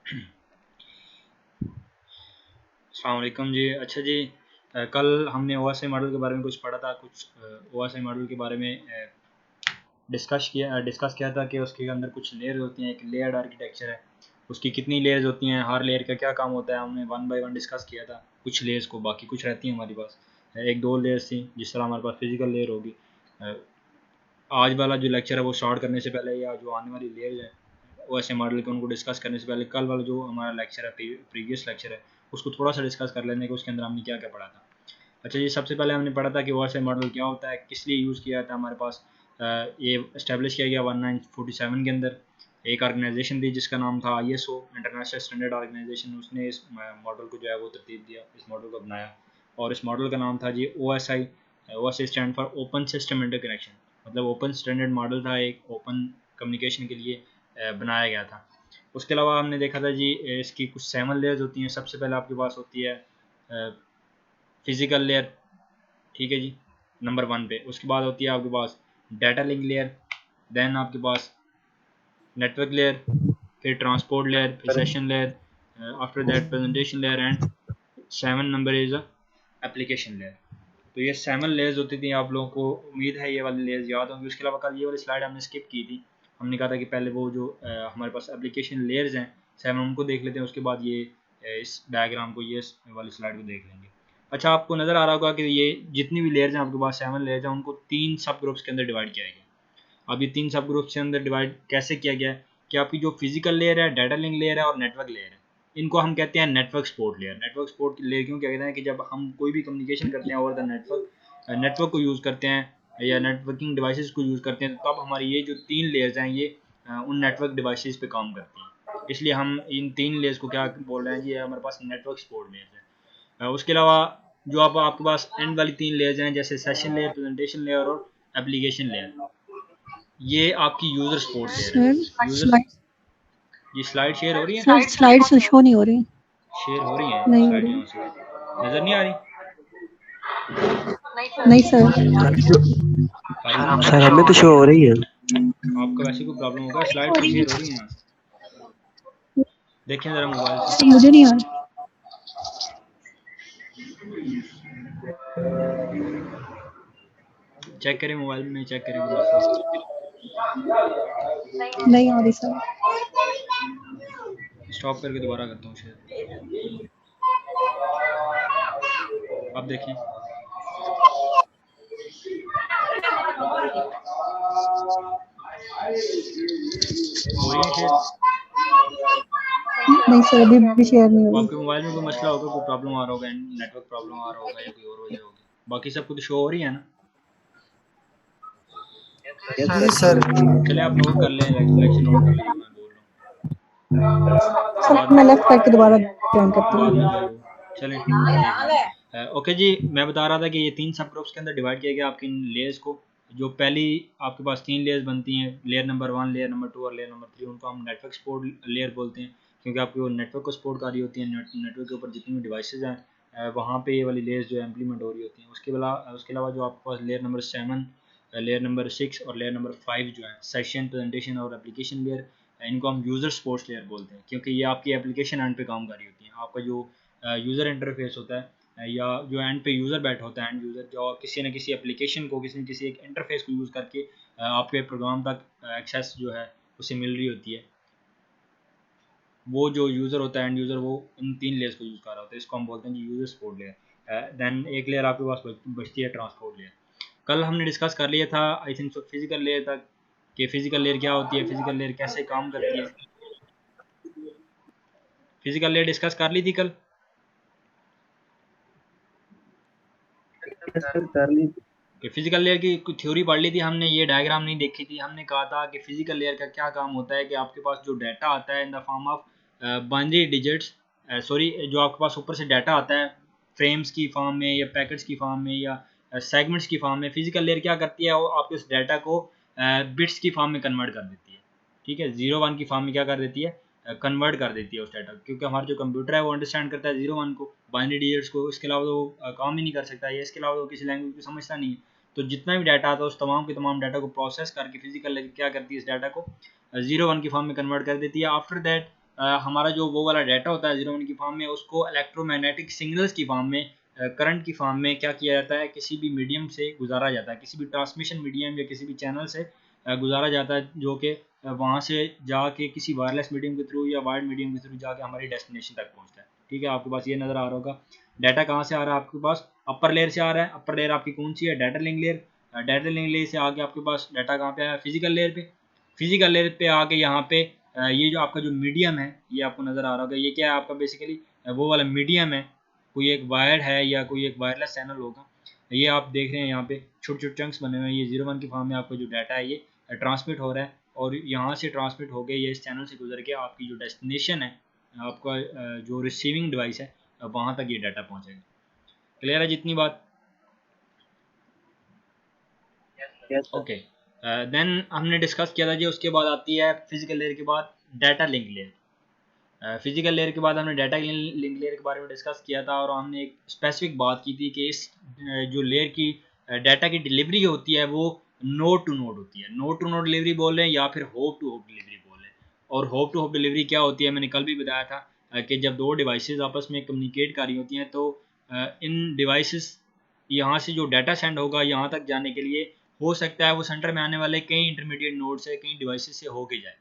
अस्सलाम वालेकुम जी। अच्छा जी, कल हमने ओएसआई मॉडल के बारे में कुछ पढ़ा था, कुछ ओएसआई मॉडल के बारे में डिस्कस किया था कि उसके अंदर कुछ लेयर्स होती हैं, एक लेयर्ड आर्किटेक्चर है, उसकी कितनी लेयर्स होती हैं, हर लेयर का क्या काम होता है, हमने वन बाय वन डिस्कस किया था कुछ लेयर्स को। बाकी कुछ रहती हैं हमारे पास, एक दो लेयर्स थी, जिस तरह हमारे पास फिजिकल लेयर होगी। आज वाला जो लेक्चर है वो स्टार्ट करने से पहले, या जो आने वाली लेयर्स है ओएसआई मॉडल के, उनको डिस्कस करने से पहले कल वाला जो हमारा लेक्चर है, प्रीवियस लेक्चर है, उसको थोड़ा सा डिस्कस कर लेने के उसके अंदर हमने क्या क्या पढ़ा था। अच्छा जी, सबसे पहले हमने पढ़ा था कि ओएसआई मॉडल क्या होता है, किस लिए यूज़ किया था। हमारे पास ये इस्टेब्लिश किया गया 1947 के अंदर। एक ऑर्गेनाइजेशन थी जिसका नाम था ISO, इंटरनेशनल स्टैंडर्ड ऑर्गेनाइजेशन। उसने इस मॉडल को जो है वो तरतीब दिया, इस मॉडल को बनाया, और इस मॉडल का नाम था जी OSI। OSI stand for open system interconnection, मतलब ओपन स्टैंडर्ड मॉडल था, एक ओपन कम्युनिकेशन के लिए बनाया गया था। उसके अलावा हमने देखा था जी इसकी कुछ 7 लेयर्स होती हैं। सबसे पहले आपके पास होती है फिजिकल लेयर, ठीक है जी, नंबर 1 पे। उसके बाद होती है आपके पास डाटा लिंक लेयर, देन आपके पास नेटवर्क लेयर, फिर ट्रांसपोर्ट लेयर, फिर session layer, after that presentation layer, and 7 number is application layer. तो ये 7 लेयर्स होती थी। आप लोगों को उम्मीद है ये वाली लेयर्स याद होंगी। उसके अलावा कल ये वाली स्लाइड हमने स्किप की थी। हमने कहा था कि पहले वो जो हमारे पास एप्लीकेशन लेयर्स हैं 7, उनको देख लेते हैं, उसके बाद ये इस डायग्राम को, ये वाली स्लाइड को देख लेंगे। अच्छा, आपको नज़र आ रहा होगा कि ये जितनी भी लेयर्स हैं आपके पास, 7 लेयर्स हैं, उनको 3 सब ग्रुप्स के अंदर डिवाइड किया गया। अब ये 3 सब ग्रुप्स के अंदर डिवाइड कैसे किया गया है कि आपकी जो फिजिकल लेयर है, डाटा लिंक लेयर है और नेटवर्क लेयर है, इनको हम कहते हैं network support layer. Network support layer क्यों कहते हैं कि जब हम कोई भी कम्युनिकेशन करते हैं ओवर द नेटवर्क को यूज़ करते हैं या नेटवर्किंग डिवाइसेस को यूज़ करते हैं, तो तब हमारी ये जो 3 लेयर्स हैं ये उन नेटवर्क डिवाइसेस पे काम करती हैं। इसलिए हम इन 3 लेयर्स को क्या बोल रहे हैं जी, हमारे पास नेटवर्क सपोर्ट लेयर है। उसके अलावा जो आपके पास एंड वाली 3 लेयर्स हैं, जैसे सेशन लेयर, प्रेजेंटेशन लेयर और एप्लीकेशन लेयर, ये आपकी यूज़र सपोर्ट लेयर है। सर यूज़र, ये स्लाइड शेयर हो रही है? सर स्लाइड्स शो नहीं हो रही। शेयर हो रही हैं नहीं हो स्लाइड, रही। यहाँ से नज़र नहीं आ रही? नहीं सर। आ रही नहीं? सर हमें तो शो हो रही है। आपका वैसे कोई प्रॉब्लम होगा, स्लाइड तो शेयर हो रही है यहाँ से, देखें ज़रा मोबाइल से। सर मुझे नहीं आ रहा। चेक करें मोबाइल में, चेक करें कोई मसला। नहीं आ रही सर। स्टॉप करके दोबारा करता हूँ शेयर, अब देखें। हो रही है शेयर? नहीं सर अभी भी शेयर नहीं हो रही। आपके मोबाइल में कोई मसला होगा, कोई प्रॉब्लम आ रहा होगा, नेटवर्क प्रॉब्लम आ रहा होगा या कोई और वजह होगी। बाकी सब कुछ शो हो रही है ना? जी सर। चले आप नोट कर लें, लेक्चर नोट कर लें जो मैं बोल रहा हूँ, सर मैं लेफ्ट करके दोबारा ज्वाइन करती बाद में हूँ। जो है वो चलें देख लें। ओके जी, मैं बता रहा था कि ये 3 सब ग्रुप्स के अंदर डिवाइड किया गया आपकी इन लेयर्स को। जो पहली आपके पास 3 लेयर्स बनती हैं, लेयर नंबर 1, लेयर नंबर 2 और लेयर नंबर 3, उनको हम नेटवर्क सपोर्ट लेयर बोलते हैं, क्योंकि आपकी वो नेटवर्क को सपोर्ट कर रही होती है। नेटवर्क के ऊपर जितनी भी डिवाइसेज हैं वहाँ पे ये वाली लेयर्स जो है इम्प्लीमेंट हो रही होती हैं। उसके अलावा जो आपके पास लेयर नंबर 7, लेयर नंबर 6 और लेयर नंबर 5 जो है सेशन, प्रेजेंटेशन और एप्लीकेशन लेयर, इनको हम यूज़र सपोर्ट लेयर बोलते हैं, क्योंकि ये आपकी एप्लीकेशन एंड पे काम कर रही होती है। आपका जो यूज़र इंटरफेस होता है या जो एंड पे यूज़र बैठा होता है, एंड यूज़र जो किसी न किसी एप्लीकेशन को, किसी न किसी एक इंटरफेस को यूज़ करके आपके प्रोग्राम तक एक्सेस जो है उसे मिल रही होती है, वो जो यूज़र होता है, एंड यूज़र, वो इन 3 लेयर्स को यूज़ कर रहा होता है। इसको हम बोलते हैं जी यूज़र सपोर्ट लेयर। देन एक लेयर आपके पास बचती है ट्रांसपोर्ट लेयर। कल हमने डिस्कस कर लिया था I think so physical layer तक, कि फिजिकल लेयर क्या होती है, फिजिकल लेयर कैसे काम करती है। फिजिकल लेयर डिस्कस कर ली थी कल? कर ली। कि फिजिकल लेयर की कुछ थ्योरी पढ़ ली थी हमने, ये डायग्राम नहीं देखी थी। हमने कहा था कि फिजिकल लेयर का क्या काम होता है कि आपके पास जो डाटा आता है in the form of binary digits, sorry, जो आपके पास ऊपर से डाटा आता है फ्रेम्स की फॉर्म में या पैकेट्स की फॉर्म में या सेगमेंट्स की फॉर्म में, फिजिकल लेयर क्या करती है, वो आपके उस डाटा को बिट्स की फॉर्म में कन्वर्ट कर देती है। ठीक है, 0 1 की फॉर्म में क्या कर देती है, कन्वर्ट कर देती है उस डाटा को, क्योंकि हमारा जो कंप्यूटर है वो अंडरस्टैंड करता है 0 1 को, बाइनरी डिजिट्स को। इसके अलावा वो काम ही नहीं कर सकता, या इसके अलावा वो किसी लैंग्वेज को समझता नहीं है। तो जितना भी डाटा आता है उस तमाम के तमाम डाटा को प्रोसेस करके फिजिकल लेयर क्या करती है, इस डाटा को 0 1 की फॉर्म में कन्वर्ट कर देती है। आफ्टर दैट हमारा जो वो वाला डाटा होता है 01 की फॉर्म में, उसको इलेक्ट्रोमैग्नेटिक सिग्नल्स की फॉर्म में, करंट की फॉर्म में क्या किया जाता है, किसी भी मीडियम से गुजारा जाता है, किसी भी ट्रांसमिशन मीडियम या किसी भी चैनल से गुजारा जाता है, जो कि वहाँ से जाके किसी वायरलेस मीडियम के थ्रू या वायर्ड मीडियम के थ्रू जाके हमारी डेस्टिनेशन तक पहुँचता है। ठीक है, आपके पास ये नज़र आ रहा होगा। डाटा कहाँ से आ रहा है आपके पास, अपर लेयर से आ रहा है। अपर लेयर आपकी कौन सी है, data link layer. Data link layer से आके आपके पास डाटा कहाँ पे आया, फिजिकल लेयर पे। फिजिकल लेयर पे आके यहाँ पे ये जो आपका जो मीडियम है, ये आपको नज़र आ रहा होगा, ये क्या है आपका बेसिकली वो वाला मीडियम है, कोई एक वायर है या कोई एक वायरलेस चैनल होगा। ये आप देख रहे हैं यहाँ पे छोटे छोटे चंक्स बने हुए हैं, ये 01 की फॉर्म में आपका जो डाटा है ये ट्रांसमिट हो रहा है, और यहाँ से ट्रांसमिट हो गए ये इस चैनल से गुजर के आपकी जो डेस्टिनेशन है, आपका जो रिसीविंग डिवाइस है, वहाँ तक ये डाटा पहुँचेगा। क्लियर है जितनी बात? ओके, देन हमने डिस्कस किया था जी। उसके बाद आती है फिजिकल लेयर के बाद data link layer. Physical layer के बाद हमने डाटा लिंक लेयर के बारे में डिस्कस किया था, और हमने एक स्पेसिफिक बात की थी कि इस जो लेयर की डाटा की डिलीवरी होती है वो नोड टू नोड होती है। नोड टू नोड डिलीवरी बोल रहे हैं या फिर होप टू होप डिलीवरी बोल रहे हैं। और होप टू होप डिलीवरी क्या होती है, मैंने कल भी बताया था कि जब दो डिवाइसेस आपस में कम्युनिकेट कर रही होती हैं, तो इन डिवाइसेस यहाँ से जो डाटा सेंड होगा यहाँ तक जाने के लिए हो सकता है वो सेंटर में आने वाले कई इंटरमीडिएट नोड से, कई डिवाइसेस से होके जाए।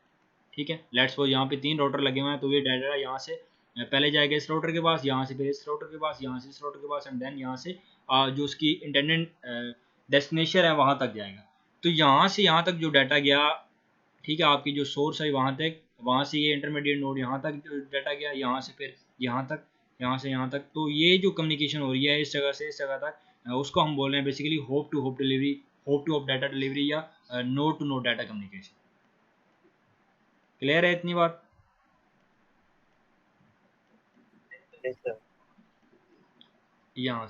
ठीक है, लेट्स सपोज यहाँ पे 3 राउटर लगे हुए हैं, तो ये डाटा यहाँ से पहले जाएगा इस राउटर के पास, यहाँ से फिर इस राउटर के पास, यहाँ से इस राउटर के पास, एंड देन यहाँ से जो उसकी इंटेंडेंट डेस्टिनेशन है वहाँ तक जाएगा। तो यहाँ से यहाँ तक जो डाटा गया, ठीक है, आपकी जो सोर्स है वहाँ तक, वहाँ से ये इंटरमीडिएट नोड यहाँ तक जो डाटा गया, यहाँ से फिर यहाँ तक, यहाँ से यहाँ तक। तो ये जो कम्युनिकेशन हो रही है इस जगह से इस जगह तक, उसको हम बोल रहे हैं basically hop to hop delivery, hop to hop data delivery या node to node data communication. Clear है इतनी बात? यहाँ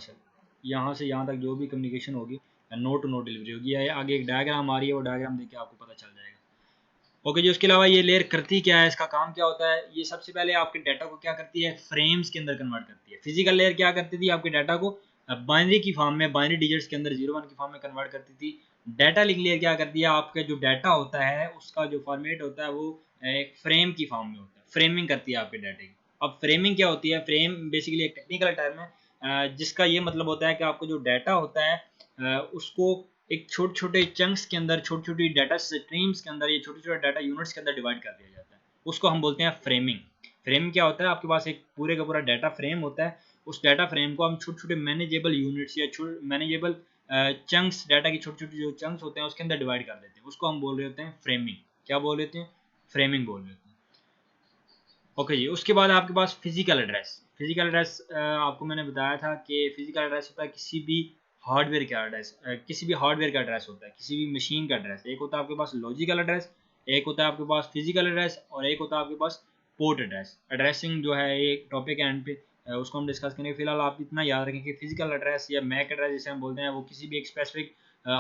से यहाँ तक जो भी कम्युनिकेशन होगी नोड टू नोड डिलीवरी होगी। आगे एक डायग्राम आ रही है, वो डायग्राम देख के आपको पता चल जाएगा। ओके जी, उसके अलावा ये लेयर करती क्या है, इसका काम क्या होता है? ये सबसे पहले आपके डाटा को क्या करती है, फ्रेम्स के अंदर कन्वर्ट करती है। फिजिकल लेयर क्या करती थी, आपके डाटा को बाइनरी की फॉर्म में, बाइनरी डिजिट्स के अंदर 01 की फॉर्म में कन्वर्ट करती थी। डाटा लिंक लेयर क्या करती है, आपका जो डाटा होता है उसका जो फॉर्मेट होता है वो एक फ्रेम की फॉर्म में होता है, फ्रेमिंग करती है आपके डाटे की। अब फ्रेमिंग क्या होती है, फ्रेम बेसिकली एक टेक्निकल टर्म है जिसका ये मतलब होता है कि आपको जो डाटा होता है उसको एक छोटे छोटे चंक्स के अंदर, छोटी छोटी डाटा स्ट्रीम्स के अंदर, ये छोटे छोटे डाटा यूनिट्स के अंदर डिवाइड कर दिया जाता है। उसको हम बोलते हैं फ्रेमिंग। फ्रेम क्या होता है, आपके पास एक पूरे का पूरा डाटा फ्रेम होता है, उस डाटा फ्रेम को हम छोटे छोटे मैनेजेबल यूनिट्स या मैनेजेबल चंक्स, डाटा की छोटे छोटे जो चंक्स होते हैं उसके अंदर डिवाइड कर देते हैं। उसको हम बोल रहे होते हैं फ्रेमिंग। क्या बोल रहे हैं, फ्रेमिंग बोल रहे होते हैं। ओके जी, उसके बाद आपके पास फिजिकल एड्रेस। फिजिकल एड्रेस आपको मैंने बताया था कि फिजिकल एड्रेस होता है किसी भी हार्डवेयर का एड्रेस, किसी भी हार्डवेयर का एड्रेस होता है, किसी भी मशीन का एड्रेस। एक होता है आपके पास लॉजिकल एड्रेस, एक होता है आपके पास फिजिकल एड्रेस, और एक होता है आपके पास पोर्ट एड्रेस। एड्रेसिंग जो है एक टॉपिक है एंड पे, उसको हम डिस्कस करेंगे। फिलहाल आप इतना याद रखें कि फिजिकल एड्रेस या मैक एड्रेस जिसे हम बोलते हैं, वो किसी भी एक स्पेसिफिक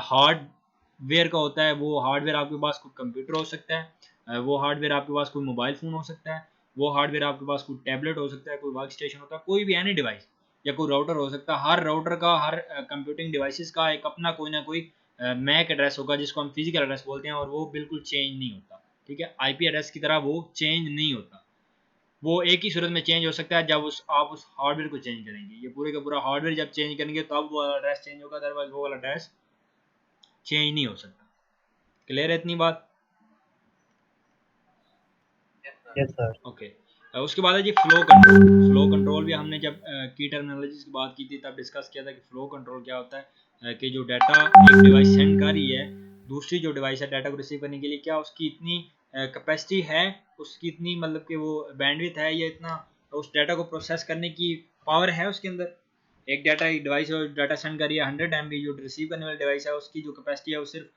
हार्डवेयर का होता है। वो हार्डवेयर आपके पास कोई कंप्यूटर हो सकता है, वो हार्डवेयर आपके पास कोई मोबाइल फ़ोन हो सकता है, वो हार्डवेयर आपके पास कोई टैबलेट हो सकता है, कोई वर्क स्टेशन होता है, कोई भी एनी डिवाइस, या कोई राउटर हो सकता है। हर राउटर का, हर कंप्यूटिंग डिवाइसेस का एक अपना कोई ना कोई मैक एड्रेस होगा जिसको हम फिजिकल एड्रेस बोलते हैं, और वो बिल्कुल चेंज नहीं होता। ठीक है, आईपी एड्रेस की तरह वो चेंज नहीं होता। वो एक ही सूरत में चेंज हो सकता है जब आप उस हार्डवेयर को चेंज करेंगे। ये पूरे का पूरा हार्डवेयर जब चेंज करेंगे तब वो एड्रेस चेंज होगा, अदरवाइज वो वाला एड्रेस चेंज नहीं हो सकता। क्लियर है इतनी बात? Yes sir. ओके, उसके बाद है जी फ्लो कंट्रोल। फ्लो कंट्रोल भी हमने जब की टर्मिनोलॉजीज की बात की थी तब डिस्कस किया था कि फ्लो कंट्रोल क्या होता है, कि जो डाटा एक डिवाइस सेंड कर रही है, दूसरी जो डिवाइस है डाटा को रिसीव करने के लिए, क्या उसकी इतनी कैपेसिटी है, उसकी इतनी मतलब कि वो बैंडविड्थ है, या इतना उस डाटा को प्रोसेस करने की पावर है उसके अंदर। एक डिवाइस डाटा सेंड कर रही है 100 MB, जो रिसीव करने वाली डिवाइस है उसकी जो कैपेसिटी है वो सिर्फ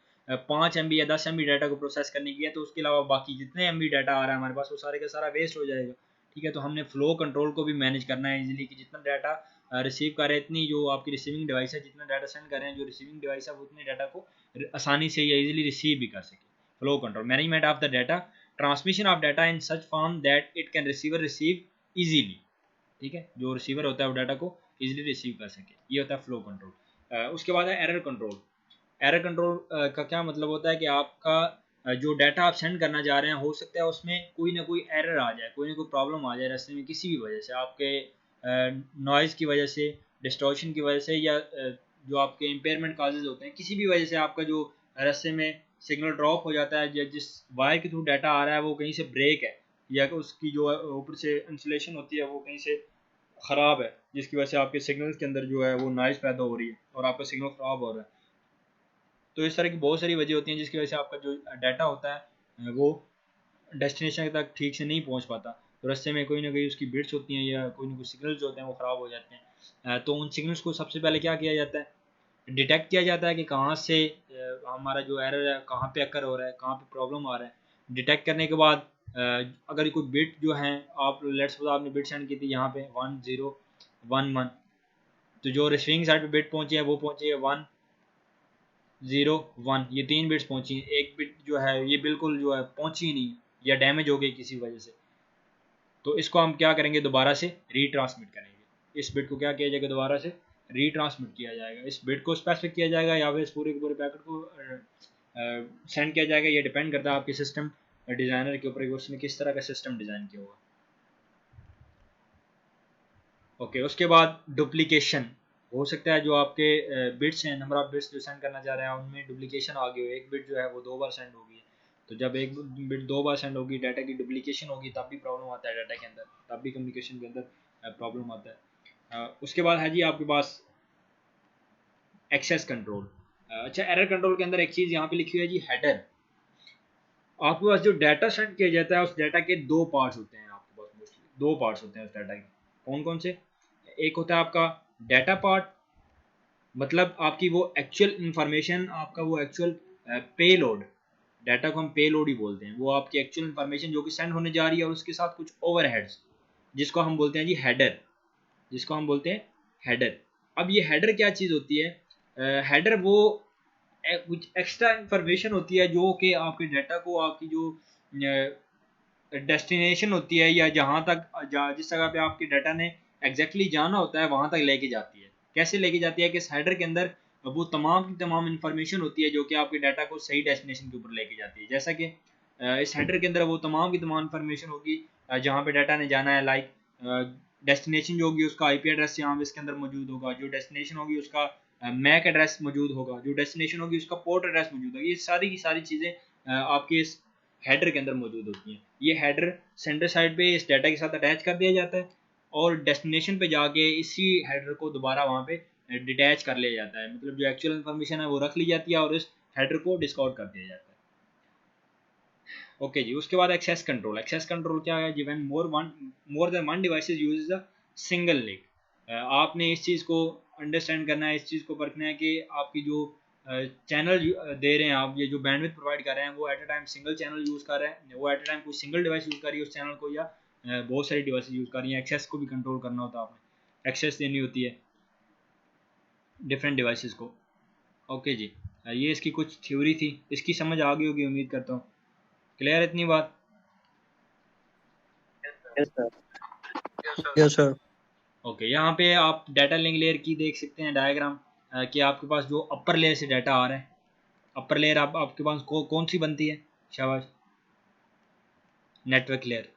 5 MB या 10 MB डाटा को प्रोसेस करने की है। तो उसके अलावा बाकी जितने MB डाटा आ रहा है हमारे पास वो सारे का सारा वेस्ट हो जाएगा। ठीक है, तो हमने फ्लो कंट्रोल को भी मैनेज करना है इजीली, कि जितना डाटा रिसीव कर रहे हैं, इतनी जो आपकी रिसीविंग डिवाइस है, जितना डाटा सेंड कर रहे हैं जो रिसीविंग डिवाइस है, वो उतने डाटा को आसानी से या इजीली रिसीव भी कर सके। Flow control, management of the data, transmission of data in such form that it can receiver receive easily. ठीक है, जो रिसीवर होता है वो डाटा को इजीली रिसीव कर सके, ये होता है फ्लो कंट्रोल। उसके बाद है एरर कंट्रोल। एरर कंट्रोल का क्या मतलब होता है कि आपका जो डाटा आप सेंड करना चाह रहे हैं हो सकता है उसमें कोई ना कोई एरर आ जाए, कोई ना कोई प्रॉब्लम आ जाए रास्ते में, किसी भी वजह से, आपके नॉइज़ की वजह से, डिस्टॉर्शन की वजह से, या जो आपके इम्पेयरमेंट काजेज होते हैं, किसी भी वजह से आपका जो रास्ते में सिग्नल ड्रॉप हो जाता है, या जिस वायर के थ्रू डाटा आ रहा है वो कहीं से ब्रेक है, या उसकी जो ऊपर से इंसुलेशन होती है वो कहीं से ख़राब है, जिसकी वजह से आपके सिग्नल्स के अंदर जो है वो नॉइज़ पैदा हो रही है और आपका सिग्नल ख़राब हो रहा है। तो इस तरह की बहुत सारी वजह होती हैं जिसकी वजह से आपका जो डाटा होता है वो डेस्टिनेशन तक ठीक से नहीं पहुंच पाता। तो रास्ते में कोई ना कोई उसकी बिट्स होती हैं या कोई ना कोई सिग्नल्स होते हैं वो ख़राब हो जाते हैं। तो उन सिग्नल्स को सबसे पहले क्या किया जाता है, डिटेक्ट किया जाता है कि कहाँ से हमारा जो एरर है कहाँ पे अकर हो रहा है, कहाँ पे प्रॉब्लम आ रहा है। डिटेक्ट करने के बाद अगर कोई बिट जो है, आप लेट्स सपोज आपने बिट सेंड की थी यहाँ पे 1011, तो जो रिसीविंग साइड पे बिट पहुंची है वो पहुंची है 101, ये 3 बिट्स पहुंची हैं। एक बिट जो है ये बिल्कुल जो है पहुंची ही नहीं, या डैमेज हो गई किसी वजह से, तो इसको हम क्या करेंगे, दोबारा से रीट्रांसमिट करेंगे। इस बिट को क्या किया जाएगा, दोबारा से रीट्रांसमिट किया जाएगा। इस बिट को स्पेसिफिक किया जाएगा या फिर इस पूरे के पूरे पैकेट को सेंड किया जाएगा। ये डिपेंड करता है आपके सिस्टम डिज़ाइनर के ऊपर कि उसने किस तरह का सिस्टम डिज़ाइन किया हुआ। ओके, उसके बाद डुप्लीकेशन हो सकता है, जो आपके बिट्स हैं, नंबर ऑफ बिट्स जो सेंड करना चाह रहे हैं उनमें डुप्लीकेशन आ गई हो। एक बिट जो है वो 2 बार सेंड होगी, तो जब एक बिट 2 बार सेंड होगी, डाटा की डुप्लीकेशन होगी, तब भी प्रॉब्लम आता है डाटा के अंदर, तब भी कम्युनिकेशन के अंदर प्रॉब्लम आता है। उसके बाद है जी आपके पास एक्सेस कंट्रोल। अच्छा, एरर कंट्रोल के अंदर एक चीज़ यहाँ पे लिखी हुई है जी, हेडर। आपके पास जो डाटा सेंड किया जाता है उस डाटा के 2 पार्ट्स होते हैं, आपके पास मोस्टली 2 पार्ट्स होते हैं उस डाटा के। कौन कौन से? एक होता है आपका डाटा पार्ट, मतलब आपकी वो एक्चुअल इंफॉर्मेशन, आपका वो एक्चुअल पेलोड, डाटा को हम पेलोड ही बोलते हैं, वो आपकी एक्चुअल इंफॉर्मेशन जो कि सेंड होने जा रही है, और उसके साथ कुछ ओवरहेड्स जिसको हम बोलते हैं जी हेडर, जिसको हम बोलते हैं हेडर। अब ये हेडर क्या चीज़ होती है? हेडर वो कुछ एक्स्ट्रा इंफॉर्मेशन होती है जो कि आपके डाटा को, आपकी जो डेस्टिनेशन होती है, या जहाँ तक जिस जगह पे आपके डाटा ने एग्जैक्टली जाना होता है वहाँ तक लेके जाती है। कैसे लेके जाती है कि इस हेडर के अंदर वो तमाम की तमाम इंफॉर्मेशन होती है जो कि आपके डाटा को सही डेस्टिनेशन के ऊपर लेके जाती है। जैसा कि इस हेडर के अंदर वो तमाम की तमाम इंफॉर्मेशन होगी जहाँ पे डाटा ने जाना है, लाइक डेस्टिनेशन जो होगी उसका आईपी एड्रेस यहाँ पे इसके अंदर मौजूद होगा, जो डेस्टिनेशन होगी उसका मैक एड्रेस मौजूद होगा, जो डेस्टिनेशन होगी उसका पोर्ट एड्रेस मौजूद होगा। ये सारी की सारी चीज़ें आपके इस हेडर के अंदर मौजूद होती हैं। ये हेडर सेंडर साइड पे इस डाटा के साथ अटैच कर दिया जाता है, और डेस्टिनेशन पे जाके इसी हेडर को दोबारा वहाँ पे डिटैच कर लिया जाता है, मतलब जो एक्चुअल इन्फॉर्मेशन है वो रख ली जाती है और इस हेडर को डिस्कार्ड कर दिया जाता है। ओके जी, उसके बाद एक्सेस कंट्रोल। एक्सेस कंट्रोल क्या है जी? When more than one devices uses a single link. आपने इस चीज़ को अंडरस्टैंड करना है, इस चीज़ को परखना है कि आपकी जो चैनल दे रहे हैं आप, ये जो बैंडविड्थ प्रोवाइड कर रहे हैं, वो at a time single channel use कर रहे हैं, वो एट अ टाइम कोई सिंगल डिवाइस यूज़ कर रही है उस चैनल को, या बहुत सारी डिवाइस यूज़ कर रही हैं। एक्सेस को भी कंट्रोल करना होता है आपने, एक्सेस देनी होती है डिफरेंट डिवाइसेस को। ओके जी, ये इसकी कुछ थ्योरी थी, इसकी समझ आ गई होगी उम्मीद करता हूँ। क्लियर इतनी बात? Yes, sir. Yes, sir. Okay, यहाँ पे आप डाटा लिंक लेयर की देख सकते हैं डायग्राम, कि आपके पास जो अपर लेयर से डाटा आ रहा है, अपर लेयर आपके पास कौन सी बनती है? शाबाश, नेटवर्क लेयर।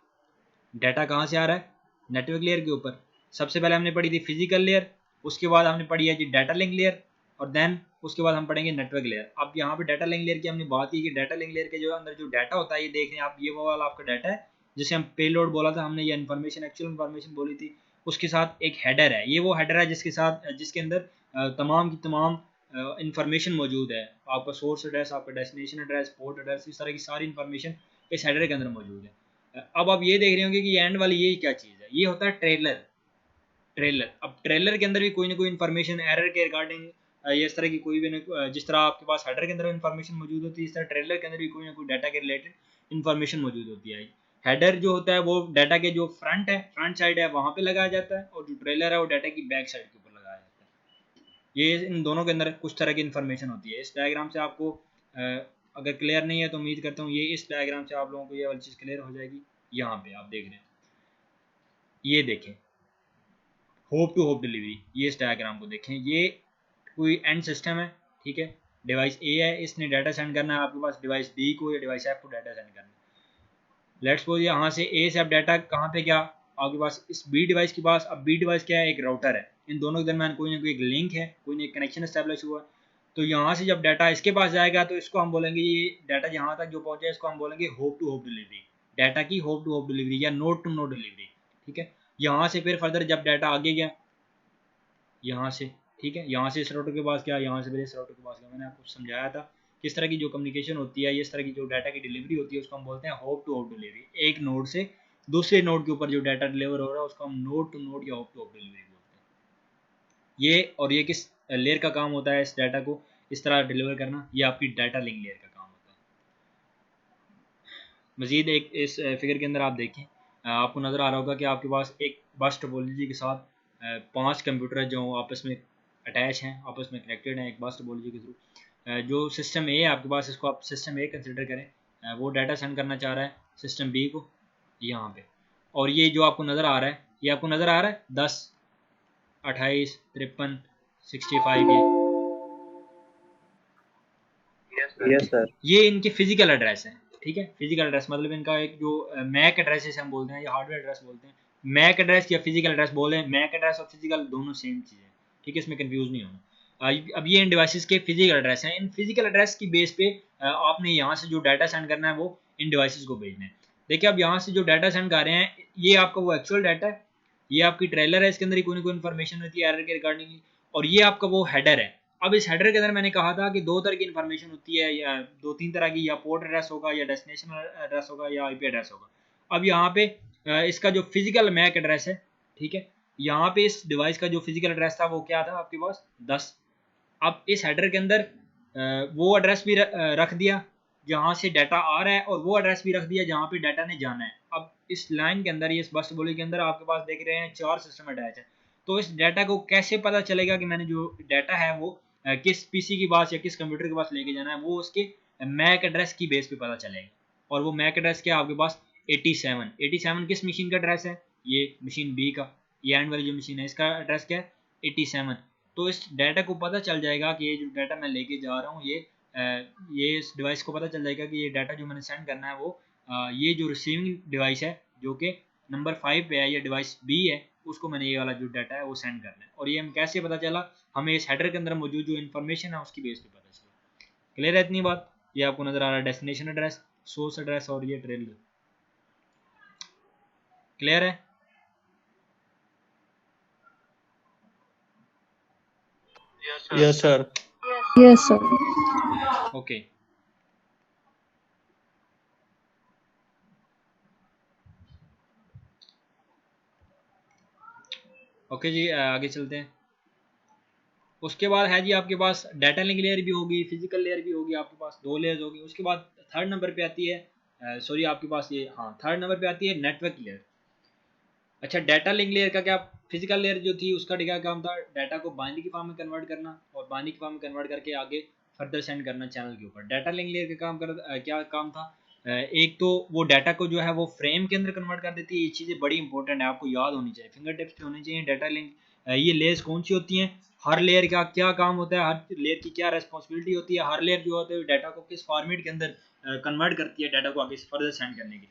डाटा कहाँ से आ रहा है? नेटवर्क लेयर के ऊपर। सबसे पहले हमने पढ़ी थी फिजिकल लेयर, उसके बाद हमने पढ़ी है जी डाटा लिंक लेयर, और देन उसके बाद हम पढ़ेंगे नेटवर्क लेयर। अब यहाँ पे डाटा लिंक लेयर की हमने बात की कि डाटा लिंक लेयर के जो अंदर जो डाटा होता है, ये देख रहे हैं आप, ये वो वाला आपका डाटा है जिसे हम पेलोड बोला था हमने, ये इन्फॉर्मेशन एक्चुअल इन्फॉर्मेशन बोली थी। उसके साथ एक हेडर है, ये वो हेडर है जिसके अंदर तमाम की तमाम इंफॉर्मेशन मौजूद है। आपका सोर्स एड्रेस, आपका डेस्टिनेशन एड्रेस, पोर्ट एड्रेस, इस तरह की सारी इंफॉर्मेशन इस हेडर के अंदर मौजूद है। अब आप ये देख रहे होंगे कि एंड वाली ये क्या चीज़ है, ये होता है ट्रेलर। ट्रेलर, अब ट्रेलर के अंदर भी कोई ना कोई इन्फॉर्मेशन एरर के रिगार्डिंग, ये इस तरह की कोई भी जिस तरह आपके पास हेडर के अंदर इन्फॉर्मेशन मौजूद होती है, इस तरह ट्रेलर के अंदर भी कोई ना कोई डाटा के रिलेटेड इन्फॉर्मेशन मौजूद होती है। हेडर जो होता है वो डाटा के जो फ्रंट है, फ्रंट साइड है, वहाँ पे लगाया जाता है, और जो ट्रेलर है वो डाटा की बैक साइड के ऊपर लगाया जाता है। ये इन दोनों के अंदर कुछ तरह की इन्फॉर्मेशन होती है। इस डायग्राम से आपको अगर क्लियर नहीं है तो उम्मीद करता हूँ ये इस डायग्राम से आप लोगों को ये वाली चीज़ क्लियर हो जाएगी। यहाँ पे आप देख रहे हैं, ये देखें, होप टू होप डिलीवरी, ये इस डायग्राम को देखें, ये कोई एंड सिस्टम है, ठीक है। डिवाइस ए है, इसने डाटा सेंड करना है आपके पास डिवाइस बी को या डिवाइस एफ को डाटा सेंड करना है। लेट्स सपोज यहाँ से ए से अब डाटा कहाँ पे गया आपके पास इस बी डिवाइस के पास। अब बी डिवाइस क्या है, एक राउटर है, इन दोनों के दरमियान कोई ना कोई एक लिंक है, कोई ना एक कनेक्शन एस्टेब्लिश हुआ है। तो यहाँ से जब डाटा इसके पास जाएगा तो इसको हम बोलेंगे ये डाटा यहाँ तक जो पहुँचा है इसको हम बोलेंगे hop to hop delivery, data की होप टू होप डिलीवरी या नोड टू नोड डिलीवरी। ठीक है, यहाँ से फिर फर्दर जब डाटा आगे गया यहाँ से, ठीक है, यहाँ से इस राउटर के पास गया, यहाँ से फिर इस राउटर के पास गया। मैंने आपको समझाया था किस तरह की जो कम्युनिकेशन होती है, इस तरह की जो डाटा की डिलीवरी होती है उसको हम बोलते हैं होप टू होप डिलीवरी। एक नोड से दूसरे नोड के ऊपर जो डाटा डिलीवर हो रहा है उसको हम नोड टू नोड या होप टू होप डिलीवरी बोलते हैं। ये किस लेयर का काम होता है, इस डाटा को इस तरह डिलीवर करना, ये आपकी डाटा लिंक लेयर का काम होता है। मजीद एक इस फिगर के अंदर आप देखें, आपको नज़र आ रहा होगा कि आपके पास एक बस टोपोलॉजी के साथ 5 कंप्यूटर है जो आपस में अटैच हैं, आपस में कनेक्टेड हैं एक बस टोपोलॉजी के थ्रू। जो सिस्टम ए है आपके पास, इसको आप सिस्टम ए कंसिडर करें, वो डाटा सेंड करना चाह रहा है सिस्टम बी को यहाँ पे। और ये जो आपको नज़र आ रहा है, ये आपको नज़र आ रहा है 10 28 53 65 Yes, sir. ये इनके फिजिकल एड्रेस हैं। ठीक है, फिजिकल एड्रेस मतलब इनका एक जो मैक एड्रेस जैसे हम बोलते हैं या हार्डवेयर एड्रेस बोलते हैं, मैक एड्रेस या फिजिकल एड्रेस बोले, मैक एड्रेस और फिजिकल दोनों सेम चीज़ है। ठीक है, इसमें कंफ्यूज नहीं होना। अब ये इन डिवाइसेस के फिजिकल एड्रेस हैं। इन फिजिकल एड्रेस की बेस पे आपने यहाँ से जो डाटा सेंड करना है वो इन डिवाइसेस को भेजना है। देखिए अब यहाँ से जो डाटा सेंड कर रहे हैं ये आपका वो एक्चुअल डाटा है, ये आपकी ट्रेलर है, इसके अंदर ही कोई ना कोई इन्फॉर्मेशन होती है एरर के रिगार्डिंग, और ये आपका वो हेडर है। अब इस हेडर के अंदर मैंने कहा था कि दो तरह की इन्फॉर्मेशन होती है या दो तीन तरह की, या पोर्ट एड्रेस होगा या डेस्टिनेशन एड्रेस होगा या आईपी एड्रेस होगा। अब यहाँ पे इसका जो फिजिकल मैक एड्रेस है, ठीक है, यहाँ पे इस डिवाइस का जो फिजिकल एड्रेस था वो क्या था आपके पास 10। अब इस हेडर के अंदर वो एड्रेस भी रख दिया जहाँ से डाटा आ रहा है, और वो एड्रेस भी रख दिया जहाँ पे डाटा ने जाना है। अब इस लाइन के अंदर, इस बस बोली के अंदर आपके पास देख रहे हैं 4 सिस्टम अटैच है। तो इस डाटा को कैसे पता चलेगा कि मैंने जो डाटा है वो किस पीसी के पास या किस कंप्यूटर के पास लेके जाना है, वो उसके मैक एड्रेस की बेस पे पता चलेगा। और वो मैक एड्रेस क्या आपके पास 87 किस मशीन का एड्रेस है, ये मशीन बी का, ये एंड वाली जो मशीन है इसका एड्रेस क्या है 87। तो इस डाटा को पता चल जाएगा कि ये जो डाटा मैं लेके जा रहा हूँ ये इस डिवाइस को पता चल जाएगा कि ये डाटा जो मैंने सेंड करना है वो ये जो रिसीविंग डिवाइस है जो कि नंबर 5 पे है या डिवाइस बी है, उसको मैंने ये वाला जो डाटा है वो सेंड करना है। और ये हम कैसे पता चला, हमें इस हेडर के अंदर मौजूद जो इन्फॉर्मेशन है उसकी बेस पे पता चला। क्लियर है इतनी बात? ये आपको नजर आ रहा है डेस्टिनेशन एड्रेस, सोर्स एड्रेस और ये ट्रेलर। क्लियर है? Yes, sir. Yes, sir. Okay okay जी, आगे चलते हैं। उसके बाद है जी आपके पास डाटा लिंक लेयर भी होगी, फिजिकल लेयर भी होगी, आपके पास 2 लेयर्स होगी। उसके बाद थर्ड नंबर पे आती है सॉरी आपके पास ये थर्ड नंबर पे आती है नेटवर्क लेयर। अच्छा, डाटा लिंक लेयर का क्या, फिजिकल लेयर जो थी उसका क्या काम था, डाटा को बाइनरी की फॉर्म में कन्वर्ट करना और बाइनरी की फॉर्म में कन्वर्ट करके आगे फर्दर सेंड करना चैनल के ऊपर। डाटा लिंक लेयर का क्या काम था, एक तो वो डाटा को जो है वो फ्रेम के अंदर कन्वर्ट कर देती है। ये चीज़ें बड़ी इंपॉर्टेंट है, आपको याद होनी चाहिए, फिंगर टिप्स पे होनी चाहिए। डाटा लिंक ये लेयर्स कौन सी होती हैं, हर लेयर का क्या काम होता है, हर लेयर की क्या रेस्पॉन्सिबिलिटी होती है, हर लेयर जो होता है डाटा को किस फॉर्मेट के अंदर कन्वर्ट करती है डाटा को आगे फर्दर सेंड करने के लिए।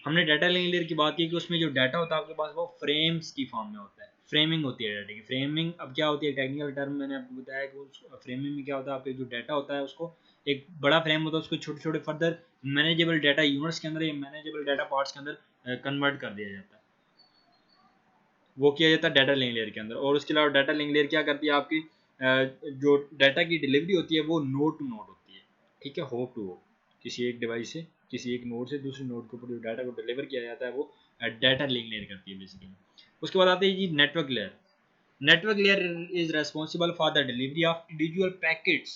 हमने डाटा लिंक लेयर की बात की कि उसमें जो डाटा होता है आपके पास वो फ्रेम्स की फॉर्म में होता है, फ्रेमिंग होती है डाटा की। फ्रेमिंग अब क्या होती है, टेक्निकल टर्म मैंने आपको बताया कि उस फ्रेमिंग में क्या होता है, आपके जो डाटा होता है उसको एक बड़ा फ्रेम होता है, उसको छोटे छोटे फर्दर मैनेजेबल डाटा यूनिट्स के अंदर या मैनेजेबल डाटा पार्ट्स के अंदर कन्वर्ट कर दिया जाता है, वो किया जाता है डाटा लिंक लेयर के अंदर। और उसके अलावा डाटा लिंक लेयर क्या करती है, आपकी जो डाटा की डिलीवरी होती है वो नोड टू नोड होती है। ठीक है, होप टू होप, किसी एक डिवाइस से किसी एक नोड से दूसरे नोड के ऊपर जो डाटा को डिलीवर किया जाता है वो डाटा लिंक लेयर करती है बेसिकली। उसके बाद आते हैं जी network layer. Network layer is responsible for the delivery of individual packets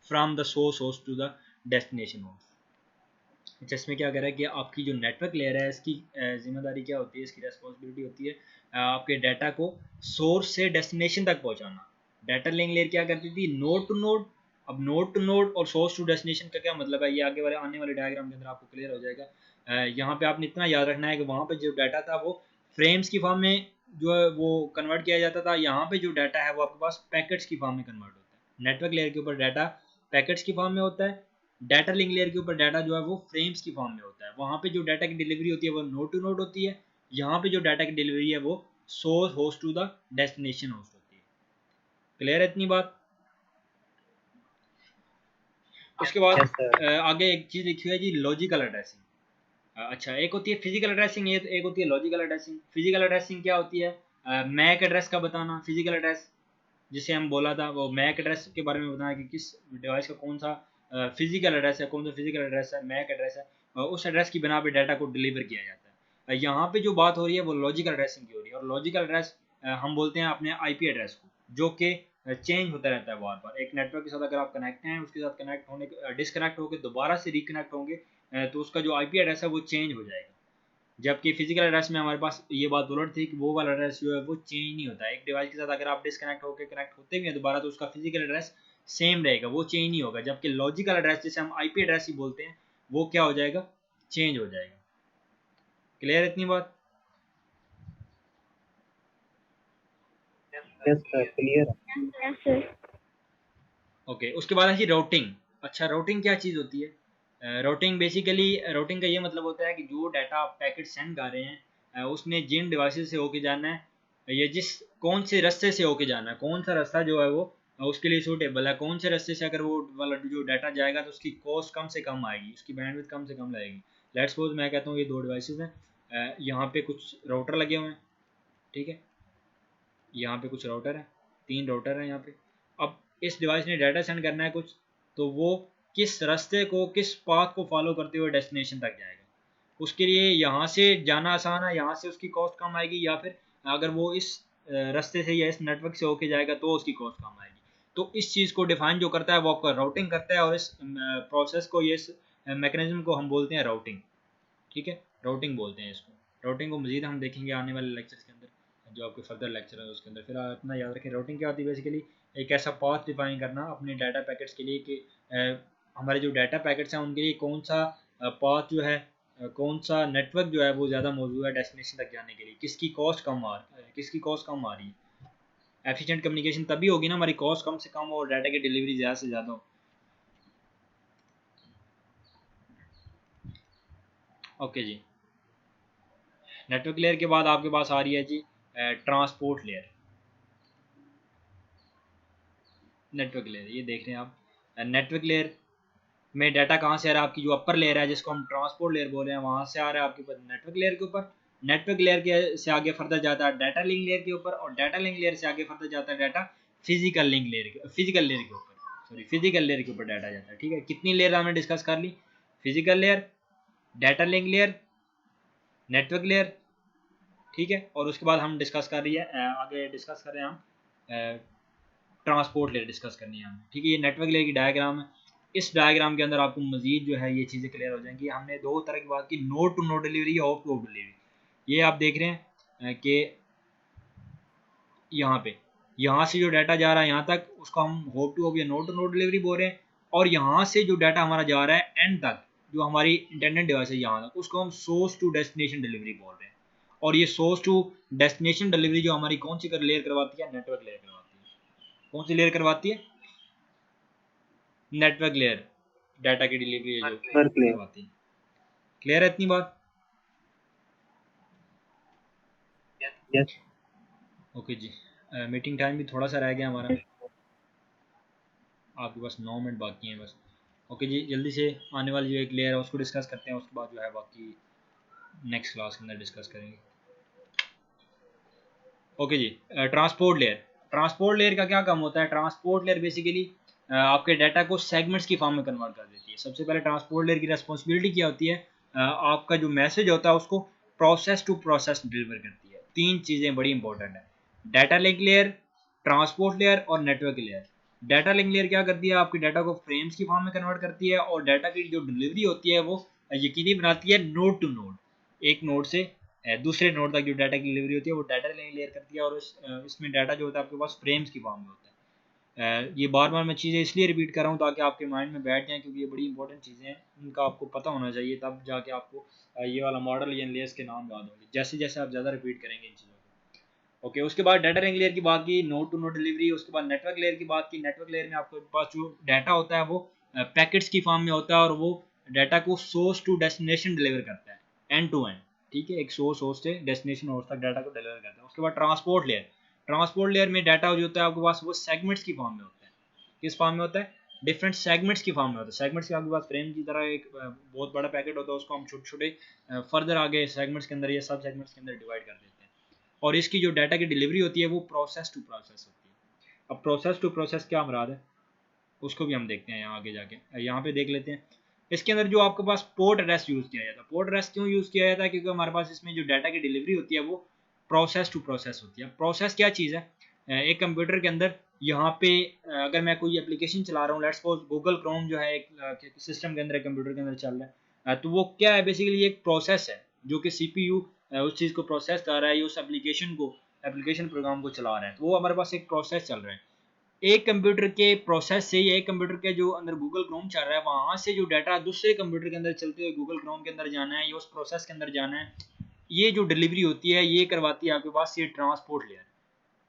from the source host to the destination host. अच्छा, इसमें क्या कह रहा है कि आपकी जो नेटवर्क लेयर है इसकी जिम्मेदारी क्या होती है, इसकी रेस्पॉन्सिबिलिटी होती है आपके डाटा को सोर्स से डेस्टिनेशन तक पहुंचाना। डाटा लिंक लेयर क्या करती थी, नोड टू नोड। अब नोड टू नोड और सोर्स टू डेस्टिनेशन का क्या मतलब है, ये आगे वाले आने वाले डायग्राम के अंदर आपको क्लियर हो जाएगा। यहाँ पे आपने इतना याद रखना है कि वहाँ पे जो डाटा था वो फ्रेम्स की फॉर्म में जो है वो कन्वर्ट किया जाता था, यहाँ पे जो डाटा है वो आपके पास पैकेट्स की फॉर्म में कन्वर्ट होता है। नेटवर्क लेयर के ऊपर डाटा पैकेट्स की फॉर्म में होता है, डाटा लिंक लेयर के ऊपर डाटा जो है वो फ्रेम्स की फॉर्म में होता है। वहाँ पे जो डाटा की डिलीवरी होती है वो नोड टू नोड होती है, यहाँ पे जो डाटा की डिलीवरी है वो source host to the destination host होती है। क्लियर है इतनी बात? उसके बाद Yes, sir. आगे एक चीज़ लिखी हुई है जी, लॉजिकल एड्रेसिंग। अच्छा, एक होती है फिजिकल एड्रेसिंग, एक होती है लॉजिकल एड्रेसिंग। फिजिकल एड्रेसिंग क्या होती है? मैक एड्रेस का बताना। फिजिकल एड्रेस जिसे हम बोला था वो मैक एड्रेस के बारे में बताना कि किस डिवाइस का कौन सा फिजिकल एड्रेस है, कौन सा फिजिकल एड्रेस है, मैक एड्रेस है, उस एड्रेस की बिना पे डाटा को डिलीवर किया जाता है। यहाँ पे जो बात हो रही है वो लॉजिकल एड्रेसिंग की हो रही है। और लॉजिकल एड्रेस हम बोलते हैं अपने आईपी एड्रेस को, जो कि चेंज होता रहता है बार बार। एक नेटवर्क के साथ अगर आप कनेक्ट हैं, उसके साथ कनेक्ट होने डिसकनेक्ट होकर दोबारा से रिकनेक्ट होंगे तो उसका जो आईपी एड्रेस है वो चेंज हो जाएगा। जबकि फिजिकल एड्रेस में हमारे पास ये बात उलट थी कि वो वाला एड्रेस जो है वो चेंज नहीं होता है। एक डिवाइस के साथ अगर आप डिसकनेक्ट होकर कनेक्ट होते भी हैं दोबारा तो उसका फिजिकल एड्रेस सेम रहेगा, वो चेंज नहीं होगा। जबकि लॉजिकल एड्रेस जिसे हम आईपी एड्रेस ही बोलते हैं वो क्या हो जाएगा? चेंज हो जाएगा। क्लियर इतनी बात? Yes, sir. Clear. Yes, sir. Okay, उसके बाद है जी राउटिंग। अच्छा, राउटिंग क्या चीज़ होती है? राउटिंग बेसिकली, राउटिंग का ये मतलब होता है कि जो डाटा पैकेट सेंड कर रहे हैं उसने जिन डिवाइसेस से होके जाना है या जिस कौन से रास्ते से होके जाना है, कौन सा रास्ता जो है वो उसके लिए सूटेबल है, कौन से रास्ते से अगर वो वाला जो डाटा जाएगा तो उसकी कॉस्ट कम से कम आएगी, उसकी बैंडविड्थ कम से कम लगेगी। लेट्स सपोज मैं कहता हूँ ये दो डिवाइसेस हैं, यहाँ पे कुछ राउटर लगे हुए हैं, ठीक है, यहाँ पे कुछ राउटर है, 3 राउटर हैं यहाँ पे। अब इस डिवाइस ने डाटा सेंड करना है कुछ, तो वो किस रास्ते को, किस पाथ को फॉलो करते हुए डेस्टिनेशन तक जाएगा। उसके लिए यहाँ से जाना आसान है, यहाँ से उसकी कॉस्ट कम आएगी, या फिर अगर वो इस रास्ते से या इस नेटवर्क से होके जाएगा तो उसकी कॉस्ट कम आएगी। तो इस चीज़ को डिफाइन जो करता है वो आपका राउटिंग करता है, और इस प्रोसेस को, ये इस मैकेनिज्म को हम बोलते हैं राउटिंग। ठीक है, राउटिंग बोलते हैं इसको। राउटिंग को मजीद हम देखेंगे आने वाले लेक्चर्स के अंदर, जो आपके फर्दर लेक्चर है उसके अंदर। फिर आप अपना याद रखें राउटिंग क्या होती है। बेसिकली एक ऐसा पाथ डिफाइन करना अपने डाटा पैकेट्स के लिए कि हमारे जो डाटा पैकेट्स हैं उनके लिए कौन सा पाथ जो है, कौन सा नेटवर्क जो है वो ज़्यादा मौजूद है डेस्टिनेशन तक जाने के लिए, किसकी कॉस्ट कम आ रही है। एफिशिएंट कम्युनिकेशन तभी होगी ना, हमारी कॉस्ट कम से कम हो और डाटा की डिलीवरी ज़्यादा से ज़्यादा हो। ओके जी, नेटवर्क लेयर के बाद आपके पास आ रही है जी ट्रांसपोर्ट लेयर। नेटवर्क लेयर ये देख रहे हैं आप, नेटवर्क लेयर में डाटा कहाँ से आ रहा है? आपकी जो अपर लेयर है जिसको हम ट्रांसपोर्ट लेयर बोल रहे हैं, वहाँ से आ रहा है आपके पास नेटवर्क लेयर के ऊपर। नेटवर्क लेयर के से आगे फर्दर जाता है डाटा लिंक लेयर के ऊपर, और डाटा लिंक लेयर से आगे फर्दर जाता है डाटा फिजिकल लेयर के ऊपर, सॉरी फिजिकल लेयर के ऊपर डाटा जाता है। ठीक है, कितनी लेयर हमने डिस्कस कर ली? Physical layer, data link layer, network layer. ठीक है, और उसके बाद हम डिस्कस कर रही है आगे डिस्कस कर रहे हैं हम ट्रांसपोर्ट लेयर डिस्कस करनी है हमें। ठीक है, ये नेटवर्क लेयर की डायग्राम है। इस डायग्राम के अंदर आपको मजीद जो है ये चीज़ें क्लियर हो जाएंगी। हमने दो तरह की बात की, नोड टू नोड डिलीवरी या ऑफ टू ऑफ डिलीवरी। ये आप देख रहे हैं कि यहाँ से जो डाटा जा रहा है यहाँ तक उसको हम होप टू होप या नोड टू नोड डिलीवरी बोल रहे हैं, और यहाँ से जो डाटा हमारा जा रहा है एंड तक, जो हमारी इंटरनेट डिवाइस है यहाँ तक, उसको हम सोर्स टू डेस्टिनेशन डिलीवरी बोल रहे हैं। और ये सोर्स टू डेस्टिनेशन डिलीवरी जो हमारी कौन सी लेयर करवाती है? नेटवर्क लेयर करवाती है। कौन सी लेयर करवाती है? नेटवर्क लेयर डाटा की डिलीवरी है जो करवाती है। क्लियर है इतनी बात? Yes. ओके जी, मीटिंग टाइम भी थोड़ा सा रह गया हमारा, आपके पास 9 मिनट बाकी हैं बस। ओके जी, जल्दी से आने वाली जो एक लेयर है उसको डिस्कस करते हैं, उसके बाद जो है बाकी नेक्स्ट क्लास के अंदर डिस्कस करेंगे। ओके जी, ट्रांसपोर्ट लेयर। ट्रांसपोर्ट लेयर का क्या काम होता है? ट्रांसपोर्ट लेयर बेसिकली आपके डाटा को सेगमेंट्स की फॉर्म में कन्वर्ट कर देती है। सबसे पहले ट्रांसपोर्ट लेयर की रिस्पॉन्सिबिलिटी क्या होती है? आपका जो मैसेज होता है उसको प्रोसेस टू प्रोसेस डिलीवर करती है। 3 चीज़ें बड़ी इंपॉर्टेंट है, data link layer, transport layer और network layer. Data link layer क्या करती है? आपके डाटा को फ्रेम्स की फॉर्म में कन्वर्ट करती है, और डाटा की जो डिलीवरी होती है वो यकीनी बनाती है नोड टू नोड, एक नोड से दूसरे नोड तक जो डाटा की डिलीवरी होती है वो डाटा लेयर करती है। और इसमें डाटा जो होता है आपके पास फ्रेम्स की फॉर्म में होता है। ये बार बार मैं चीज़ें इसलिए रिपीट कर रहा हूँ ताकि आपके माइंड में बैठ जाएं, क्योंकि ये बड़ी इंपॉर्टेंट चीज़ें हैं, उनका आपको पता होना चाहिए, तब जाके आपको ये वाला मॉडल या लेयर्स के नाम याद होंगे जैसे जैसे आप ज़्यादा रिपीट करेंगे इन चीज़ों को। ओके, उसके बाद डाटा लिंक लेयर की बात की, नोड टू नोड डिलीवरी। उसके बाद नेटवर्क लेयर की बात की। नेटवर्क लेयर में आपके पास जो डाटा होता है वो पैकेट्स की फॉर्म में होता है और वो डाटा को सोर्स टू डेस्टिनेशन डिलीवर करता है एंड टू एंड, ठीक है, एक सोर्स से डेस्टिनेशन होस्ट तक डाटा को डिलीवर करता है। उसके बाद ट्रांसपोर्ट लेयर। ट्रांसपोर्ट लेयर में डाटा जो होता है आपके पास वो सेगमेंट्स की फॉर्म में होता है। किस फॉर्म में होता है? डिफरेंट सेगमेंट्स की फॉर्म में होता है। सेगमेंट्स के आपके पास फ्रेम की तरह एक बहुत बड़ा पैकेट होता है, उसको हम छोटे छोटे फर्दर आगे सेगमेंट्स के अंदर या सब सेगमेंट्स के अंदर डिवाइड कर देते हैं। और इसकी जो डाटा की डिलीवरी होती है वो प्रोसेस टू प्रोसेस होती है। अब प्रोसेस टू प्रोसेस क्या मुराद है उसको भी हम देखते हैं यहाँ आगे जाके, यहाँ पे देख लेते हैं। इसके अंदर जो आपके पास पोर्ट एड्रेस यूज़ किया जाता है, पोर्ट एड्रेस क्यों यूज़ किया जाता है? क्योंकि हमारे पास इसमें जो डाटा की डिलीवरी होती है वो प्रोसेस टू प्रोसेस होती है। प्रोसेस क्या चीज़ है? एक कंप्यूटर के अंदर यहाँ पे अगर मैं कोई एप्लीकेशन चला रहा हूँ, लेट्स सपोज गूगल क्रोम जो है एक सिस्टम के अंदर कंप्यूटर के अंदर चल रहा है, तो वो क्या है? बेसिकली एक प्रोसेस है जो कि CPU उस चीज़ को प्रोसेस कर रहा है, उस एप्लीकेशन प्रोग्राम को चला रहा है, तो वो हमारे पास एक प्रोसेस चल रहा है। एक कंप्यूटर के प्रोसेस से या एक कंप्यूटर के जो अंदर गूगल क्रोम चल रहा है वहां से जो डाटा दूसरे कंप्यूटर के अंदर चलते हुए गूगल क्रोम के अंदर जाना है या उस प्रोसेस के अंदर जाना है, ये जो डिलीवरी होती है ये करवाती है आपके पास ये ट्रांसपोर्ट लेयर।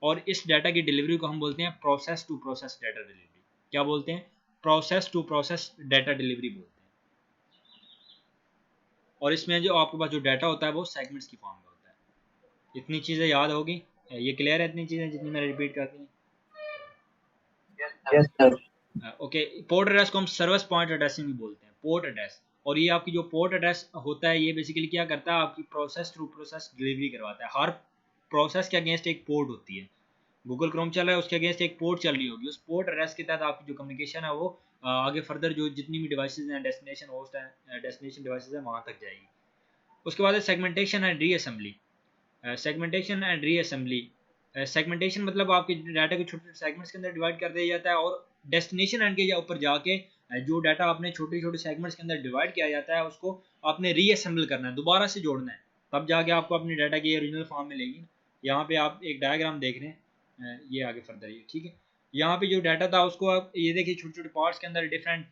और इस डाटा की डिलीवरी को हम बोलते हैं process to process data delivery. क्या बोलते हैं? Process to process data delivery बोलते हैं। और इसमें जो आपके पास जो डाटा होता है वो सेगमेंट्स की फॉर्म में होता है। इतनी चीज़ें याद होगी, ये क्लियर है इतनी चीज़ें जितनी मैंने रिपीट करती हैं? Yes, sir. Okay, port address को हम सर्विस पॉइंट एड्रेसिंग भी बोलते हैं, पोर्ट एड्रेस। और ये आपकी जो पोर्ट एड्रेस होता है ये बेसिकली क्या करता है? आपकी प्रोसेस टू प्रोसेस डिलीवरी करवाता है। हर प्रोसेस के अगेंस्ट एक पोर्ट होती है। गूगल क्रोम चल रहा है उसके अगेंस्ट एक पोर्ट चल रही होगी, उस पोर्ट एड्रेस के तहत आपकी जो कम्युनिकेशन है वो आगे फर्दर जो जितनी भी डिवाइसेज हैं, डेस्टिनेशन होस्ट हैं, डेस्टिनेशन डिवाइसेज हैं, वहाँ तक जाएगी। उसके बाद है segmentation and reassembly. Segmentation and reassembly. Segmentation मतलब आपके डाटा को छोटे छोटे सेगमेंट्स के अंदर डिवाइड कर दिया जाता है और डेस्टिनेशन एंड के ऊपर जाके जो डाटा आपने छोटे छोटे सेगमेंट्स के अंदर डिवाइड किया जाता है उसको आपने रीअसेंबल करना है, दोबारा से जोड़ना है, तब जाके आपको अपने डाटा की ओरिजिनल फॉर्म मिलेगी। यहाँ पे आप एक डायग्राम देख रहे हैं, ये आगे फर्दर ये ठीक है। यहाँ पे जो डाटा था उसको आप ये देखिए छोटे छोटे पार्ट्स के अंदर डिफरेंट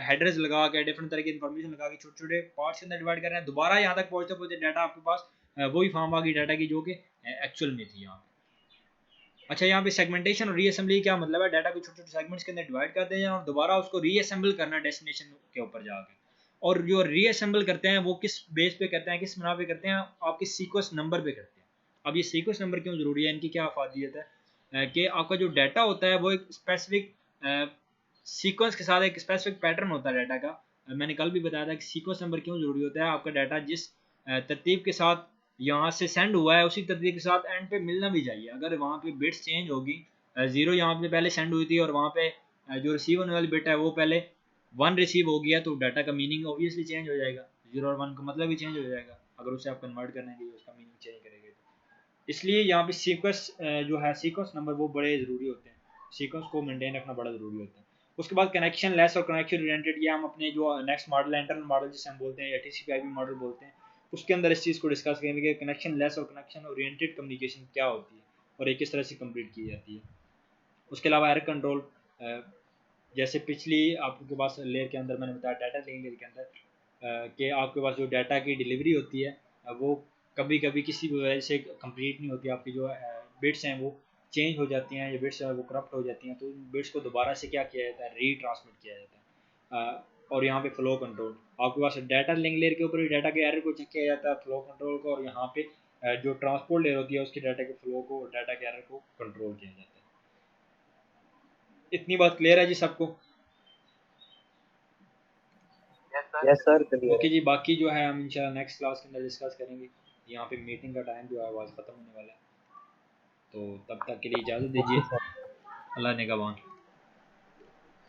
हेडर्स लगा के डिफरेंट तरह की इन्फॉर्मेशन लगा के छोटे छोटे पार्ट्स के अंदर डिवाइड कर रहे हैं। दोबारा यहाँ तक पहुँचते पहुँचते डाटा आपके पास वही फॉर्म आ गई डाटा की जो कि एक्चुअल में थी यहाँ पे। अच्छा, यहाँ पे सेगमेंटेशन और रीअसेंबली क्या मतलब है? डाटा को छोटे छोटे सेगमेंट्स के अंदर डिवाइड कर दें और दोबारा उसको रीअसेंबल करना डेस्टिनेशन के ऊपर जाके। और जो रीअसेंबल करते हैं वो किस बेस पे करते हैं, किस बना पे करते हैं? आपके सीक्वेंस नंबर पे करते हैं। अब ये सीक्वेंस नंबर क्यों जरूरी है, इनकी क्या अफादियत है? कि आपका जो डाटा होता है वो एक स्पेसिफिक सीक्वेंस के साथ एक स्पेसिफिक पैटर्न होता है डाटा का। मैंने कल भी बताया था कि सीक्वेंस नंबर क्यों जरूरी होता है। आपका डाटा जिस तरतीब के साथ यहाँ से सेंड हुआ है उसी तरतीब के साथ एंड पे मिलना भी चाहिए। अगर वहाँ पे बिट्स चेंज होगी, ज़ीरो यहाँ पे पहले सेंड हुई थी और वहाँ पे जो रिसीव होने वाली बिट है वो पहले 1 रिसीव हो गया, तो डाटा का मीनिंग ऑब्वियसली चेंज हो जाएगा। 0 और 1 का मतलब भी चेंज हो जाएगा अगर उसे आप कन्वर्ट करने के लिए उसका मीनिंग चेंज करेंगे तो। इसलिए यहाँ पे सीक्वेंस जो है सीक्वेंस नंबर वो बड़े ज़रूरी होते हैं, सीक्वेंस को मेंटेन रखना बड़ा ज़रूरी होता है। उसके बाद कनेक्शन लेस और कनेक्शन ओरिएंटेड, ये हम अपने जो नेक्स्ट मॉडल है इंटरनल मॉडल जिसे हम बोलते हैं TCP/IP मॉडल बोलते हैं, उसके अंदर इस चीज़ को डिस्कस करेंगे कि कनेक्शन लेस और कनेक्शन ओरिएंटेड कम्युनिकेशन क्या होती है और ये किस तरह से कंप्लीट की जाती है। उसके अलावा एरर कंट्रोल, जैसे पिछली आपके पास लेयर के अंदर मैंने बताया डाटा लिंक लेयर के अंदर कि आपके पास जो डाटा की डिलीवरी होती है वो कभी कभी किसी भी वजह से कंप्लीट नहीं होती। आपकी जो बिट्स हैं वो चेंज हो जाती हैं, ये बिट्स वो करप्ट हो जाती हैं, तो उन बिट्स को दोबारा से क्या किया जाता है? रीट्रांसमिट किया जाता है। और यहाँ पे फ्लो कंट्रोल, आपके पास डाटा लिंक लेयर के ऊपर भी डाटा के एरर को चेक किया जाता है, फ्लो कंट्रोल को, और यहाँ पे जो ट्रांसपोर्ट लेयर होती है उसके डाटा के फ्लो को, डाटा के एरर को कंट्रोल किया जाता है। इतनी बात क्लियर है जी सबको? Yes, sir. Clear. ओके जी, बाकी जो है हम इंशाल्लाह नेक्स्ट क्लास के अंदर डिस्कस करेंगे। यहाँ पे मीटिंग का टाइम जो है वो आज ख़त्म होने वाला है, तो तब तक के लिए इजाज़त Okay, दीजिए। sir. अल्लाह निगहबान।